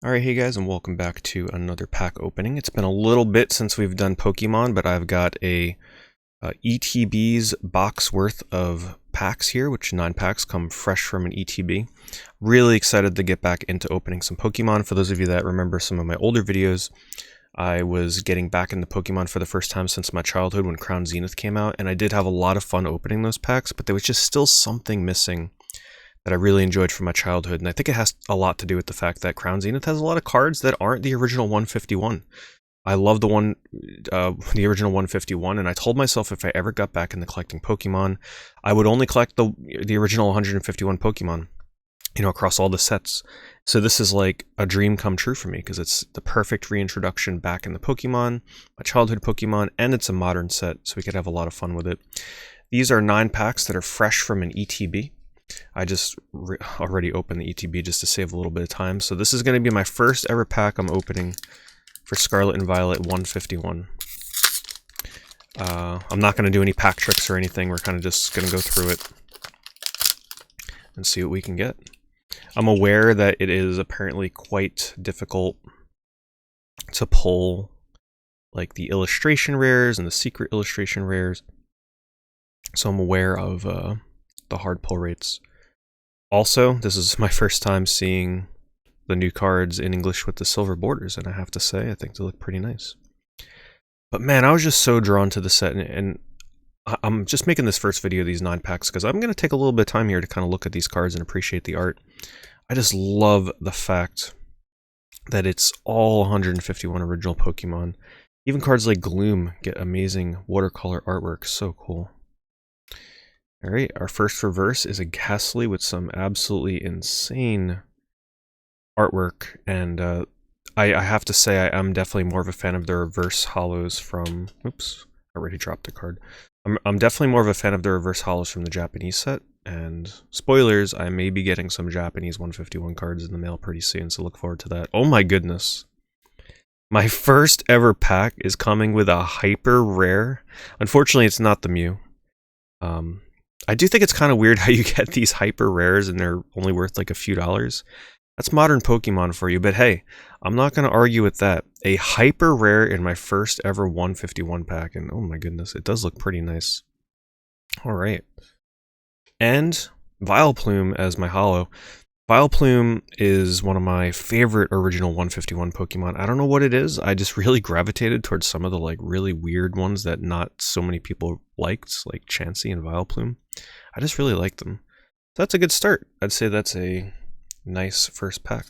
Alright, hey guys, and welcome back to another pack opening. It's been a little bit since we've done Pokemon, but I've got a ETB's box worth of packs here, which 9 packs come fresh from an ETB. Really excited to get back into opening some Pokemon. For those of you that remember some of my older videos, I was getting back into Pokemon for the first time since my childhood when Crown Zenith came out, and I did have a lot of fun opening those packs, but there was just still something missing that I really enjoyed from my childhood, and I think it has a lot to do with the fact that Crown Zenith has a lot of cards that aren't the original 151. I love the original 151, and I told myself if I ever got back into collecting Pokemon, I would only collect the original 151 Pokemon, across all the sets. So this is like a dream come true for me, because it's the perfect reintroduction back in the Pokemon, my childhood Pokemon, and it's a modern set, so we could have a lot of fun with it. These are 9 packs that are fresh from an ETB. I just already opened the ETB just to save a little bit of time. So this is going to be my first ever pack I'm opening for Scarlet and Violet 151. I'm not going to do any pack tricks or anything. We're kind of just going to go through it and see what we can get. I'm aware that it is apparently quite difficult to pull like the illustration rares and the secret illustration rares. So I'm aware of the hard pull rates. Also, this is my first time seeing the new cards in English with the silver borders, and I have to say, I think they look pretty nice. But man, I was just so drawn to the set, and I'm just making this first video of these 9 packs because I'm going to take a little bit of time here to kind of look at these cards and appreciate the art. I just love the fact that it's all 151 original Pokemon. Even cards like Gloom get amazing watercolor artwork, so cool. Alright, our first reverse is a Ghastly with some absolutely insane artwork, and I have to say I am definitely more of a fan of the reverse hollows from... Oops, I already dropped a card. I'm definitely more of a fan of the reverse hollows from the Japanese set, and spoilers, I may be getting some Japanese 151 cards in the mail pretty soon, so look forward to that. Oh my goodness. My first ever pack is coming with a hyper rare. Unfortunately, it's not the Mew. I do think it's kind of weird how you get these hyper rares and they're only worth like a few dollars. That's modern Pokemon for you, but hey, I'm not going to argue with that. A hyper rare in my first ever 151 pack, and oh my goodness, it does look pretty nice. Alright. And Vileplume as my holo. Vileplume is one of my favorite original 151 Pokemon. I don't know what it is. I just really gravitated towards some of the like really weird ones that not so many people liked, like Chansey and Vileplume. I just really like them. So that's a good start. I'd say that's a nice first pack.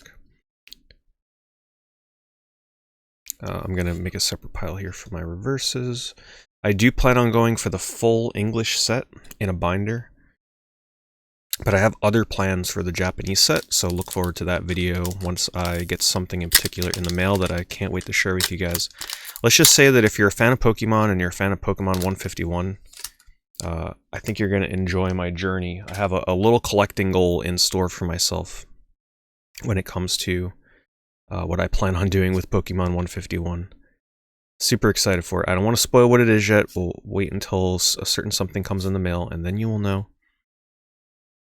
I'm going to make a separate pile here for my reverses. I do plan on going for the full English set in a binder. But I have other plans for the Japanese set, so look forward to that video once I get something in particular in the mail that I can't wait to share with you guys. Let's just say that if you're a fan of Pokemon and you're a fan of Pokemon 151, I think you're going to enjoy my journey. I have a little collecting goal in store for myself when it comes to what I plan on doing with Pokemon 151. Super excited for it. I don't want to spoil what it is yet. We'll wait until a certain something comes in the mail, and then you will know.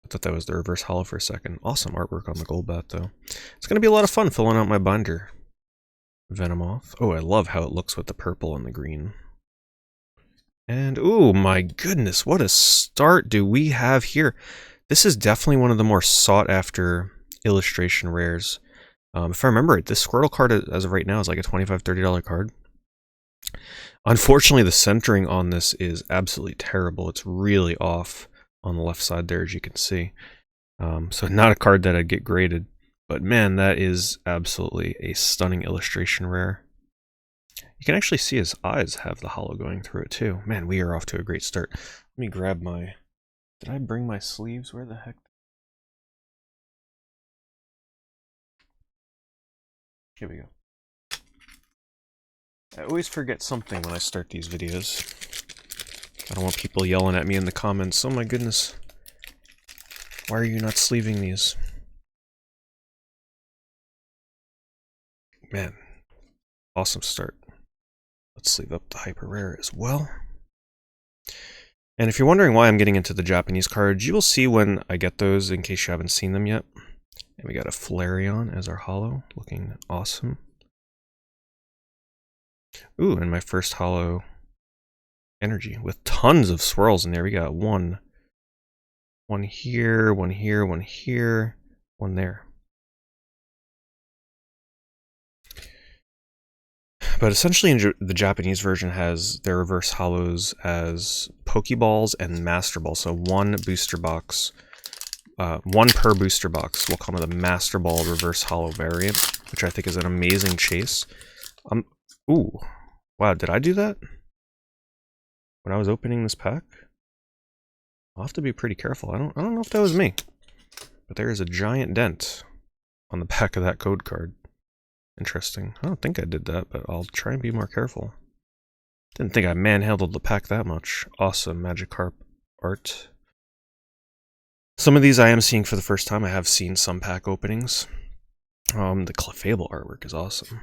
I thought that was the reverse hollow for a second. Awesome artwork on the Golbat, though. It's going to be a lot of fun filling out my binder. Venomoth. Oh, I love how it looks with the purple and the green. And, ooh, my goodness, what a start do we have here. This is definitely one of the more sought-after illustration rares. If I remember it, this Squirtle card, as of right now, is like a $25, $30 card. Unfortunately, the centering on this is absolutely terrible. It's really off on the left side there, as you can see. So not a card that I'd get graded, but man, that is absolutely a stunning illustration rare. You can actually see his eyes have the holo going through it too. Man, we are off to a great start. Let me grab my... Did I bring my sleeves? Where the heck? Here we go. I always forget something when I start these videos. I don't want people yelling at me in the comments, oh my goodness, why are you not sleeving these? Man, awesome start. Let's sleeve up the hyper rare as well. And if you're wondering why I'm getting into the Japanese cards, you will see when I get those in case you haven't seen them yet. And we got a Flareon as our holo, looking awesome. Ooh, and my first holo energy with tons of swirls in there. We got one here, one here, one here, one there. But essentially, the Japanese version has their reverse holos as Pokeballs and Master Ball. So one booster box, one per booster box will come with a Master Ball reverse holo variant, which I think is an amazing chase. Ooh, wow, did I do that when I was opening this pack? I'll have to be pretty careful. I don't know if that was me, but there is a giant dent on the back of that code card. Interesting. I don't think I did that, but I'll try and be more careful. Didn't think I manhandled the pack that much. Awesome Magikarp art. Some of these I am seeing for the first time. I have seen some pack openings. The Clefable artwork is awesome.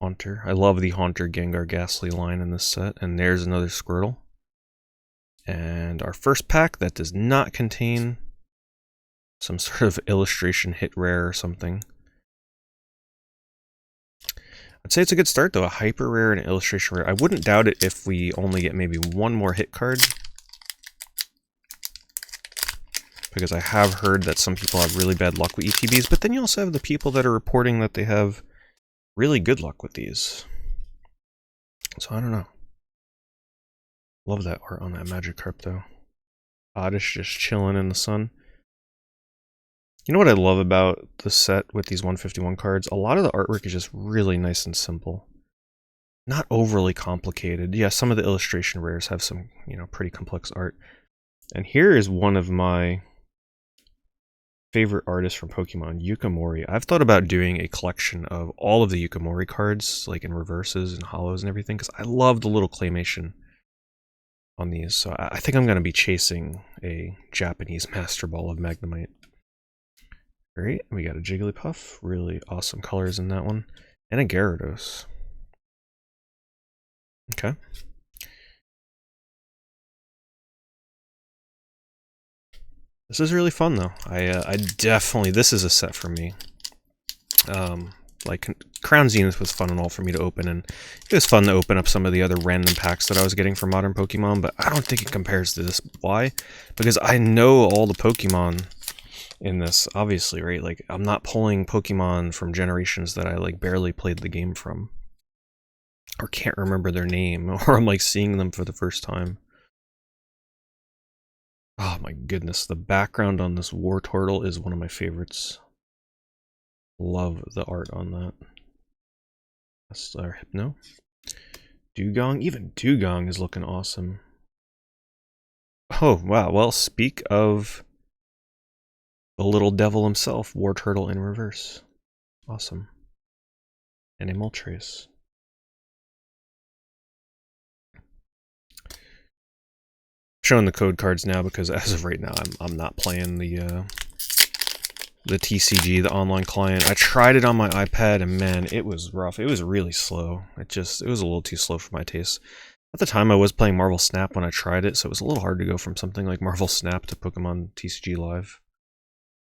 Haunter. I love the Haunter Gengar Ghastly line in this set. And there's another Squirtle. And our first pack that does not contain some sort of illustration hit rare or something. I'd say it's a good start though, a hyper rare and an illustration rare. I wouldn't doubt it if we only get maybe one more hit card. Because I have heard that some people have really bad luck with ETBs, but then you also have the people that are reporting that they have really good luck with these. So I don't know. Love that art on that Magikarp though. Oddish just chilling in the sun. You know what I love about the set with these 151 cards? A lot of the artwork is just really nice and simple. Not overly complicated. Yeah, some of the illustration rares have some, pretty complex art. And here is one of my favorite artists from Pokemon, Yukimori. I've thought about doing a collection of all of the Yukimori cards, like in reverses and holos and everything, because I love the little claymation on these. So I think I'm going to be chasing a Japanese Master Ball of Magnemite. Great, we got a Jigglypuff, really awesome colors in that one, and a Gyarados. Okay. This is really fun though. I definitely, this is a set for me. Like Crown Zenith was fun and all for me to open, and it was fun to open up some of the other random packs that I was getting from Modern Pokemon, but I don't think it compares to this. Why? Because I know all the Pokemon in this, obviously, right? Like, I'm not pulling Pokemon from generations that I, like, barely played the game from. Or can't remember their name, or I'm, like, seeing them for the first time. Oh my goodness, the background on this Wartortle is one of my favorites. Love the art on that. That's our Hypno. Dugong, even Dugong is looking awesome. Oh, wow, well, speak of the little devil himself, Wartortle in reverse. Awesome. And a Moltres. Showing the code cards now because as of right now, I'm not playing the TCG, the online client. I tried it on my iPad and man, it was rough. It was really slow. It was a little too slow for my taste. At the time, I was playing Marvel Snap when I tried it, so it was a little hard to go from something like Marvel Snap to Pokemon TCG Live.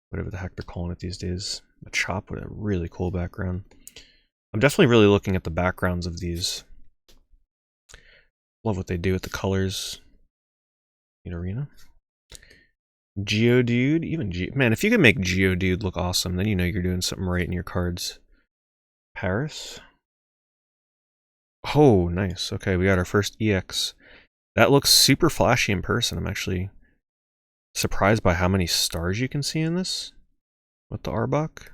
Whatever the heck they're calling it these days. A Chop with a really cool background. I'm definitely really looking at the backgrounds of these. Love what they do with the colors. In Arena. Geodude, even man, if you can make Geodude look awesome, then you know you're doing something right in your cards. Paris. Oh, nice. Okay, we got our first EX. That looks super flashy in person. I'm actually surprised by how many stars you can see in this with the Arbok.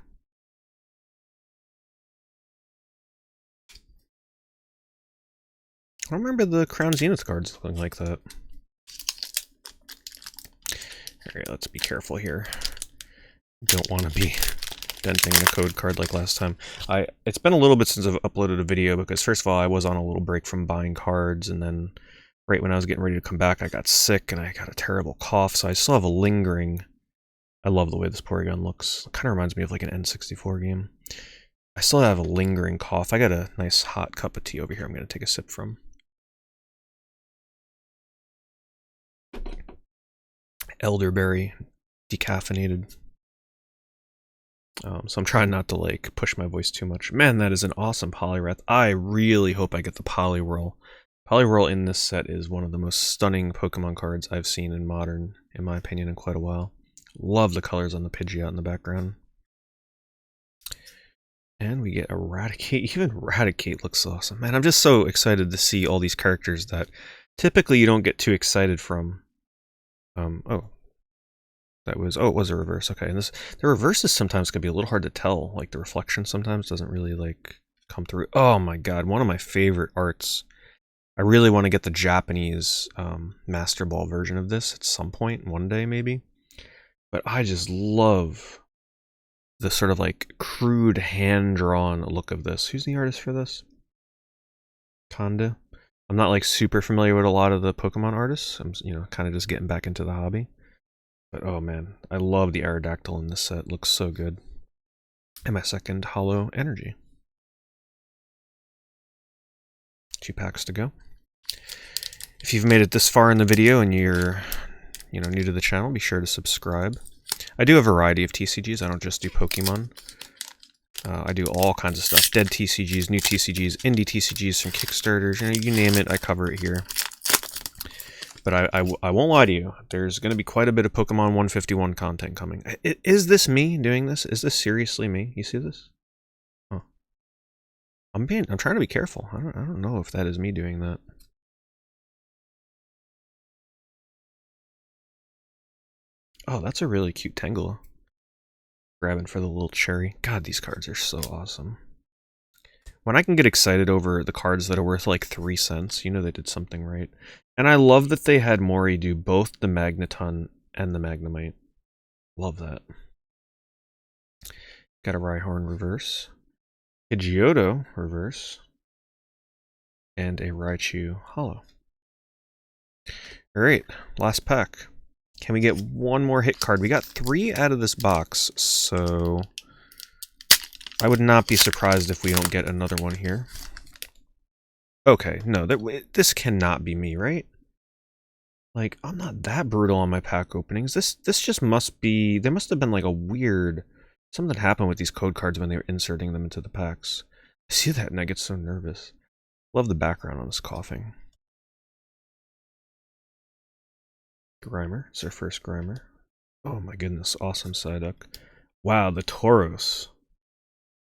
I don't remember the Crown Zenith cards looking like that. Alright, let's be careful here. Don't want to be denting the code card like last time. It's been a little bit since I've uploaded a video because first of all, I was on a little break from buying cards, and then right when I was getting ready to come back, I got sick and I got a terrible cough, so I still have a lingering... I love the way this Porygon looks. It kind of reminds me of like an N64 game. I still have a lingering cough. I got a nice hot cup of tea over here I'm going to take a sip from. Elderberry. decaffeinated. So I'm trying not to like push my voice too much. Man, that is an awesome Poliwrath. I really hope I get the Poliwhirl. Poliwhirl in this set is one of the most stunning Pokemon cards I've seen in Modern, in my opinion, in quite a while. Love the colors on the Pidgeot in the background. And we get Eradicate. Even Eradicate looks awesome. Man, I'm just so excited to see all these characters that typically you don't get too excited from. Oh. It was a reverse. Okay, and the reverses sometimes can be a little hard to tell. Like the reflection sometimes doesn't really like come through. Oh my god, one of my favorite arts. I really want to get the Japanese Master Ball version of this at some point, one day maybe. But I just love the sort of like crude hand-drawn look of this. Who's the artist for this? Kanda. I'm not like super familiar with a lot of the Pokemon artists. I'm kind of just getting back into the hobby. But oh man, I love the Aerodactyl in this set. Looks so good. And my second Hollow Energy. 2 packs to go. If you've made it this far in the video and you're new to the channel, be sure to subscribe. I do a variety of TCGs. I don't just do Pokemon. I do all kinds of stuff. Dead TCGs, new TCGs, indie TCGs from Kickstarters. You name it, I cover it here. But I won't lie to you. There's going to be quite a bit of Pokemon 151 content coming. Is this me doing this? Is this seriously me? You see this? Oh. I'm trying to be careful. I don't know if that is me doing that. Oh, that's a really cute Tangela. Grabbing for the little cherry. God, these cards are so awesome. When I can get excited over the cards that are worth like 3 cents, you know they did something right. And I love that they had Mori do both the Magneton and the Magnemite. Love that. Got a Rhyhorn reverse. Pidgeotto reverse. And a Raichu holo. Alright, last pack. Can we get one more hit card? We got 3 out of this box, so I would not be surprised if we don't get another one here. Okay, no, this cannot be me, right? Like, I'm not that brutal on my pack openings. This just must be... There must have been like a weird... Something happened with these code cards when they were inserting them into the packs. I see that and I get so nervous. Love the background on this coughing. Grimer. It's our first Grimer. Oh my goodness, awesome Psyduck. Wow, the Tauros.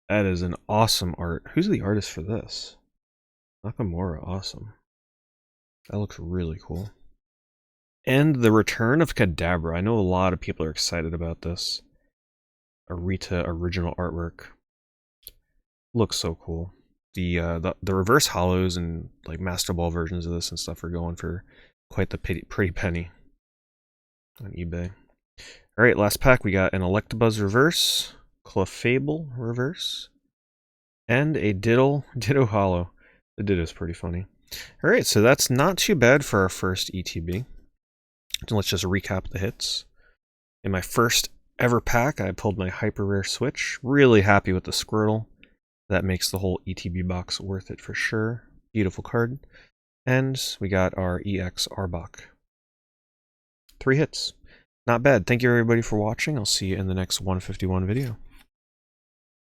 That is an awesome art. Who's the artist for this? Nakamura, awesome. That looks really cool. And the return of Kadabra. I know a lot of people are excited about this. Arita original artwork. Looks so cool. The reverse hollows and like Master Ball versions of this and stuff are going for quite the pretty penny on eBay. Alright, last pack. We got an Electabuzz reverse, Clefable reverse, and a Ditto holo. The Ditto's pretty funny. Alright, so that's not too bad for our first ETB. So let's just recap the hits. In my first ever pack, I pulled my Hyper Rare Switch. Really happy with the Squirtle. That makes the whole ETB box worth it for sure. Beautiful card. And we got our EX Arbok. 3 hits. Not bad. Thank you everybody for watching. I'll see you in the next 151 video.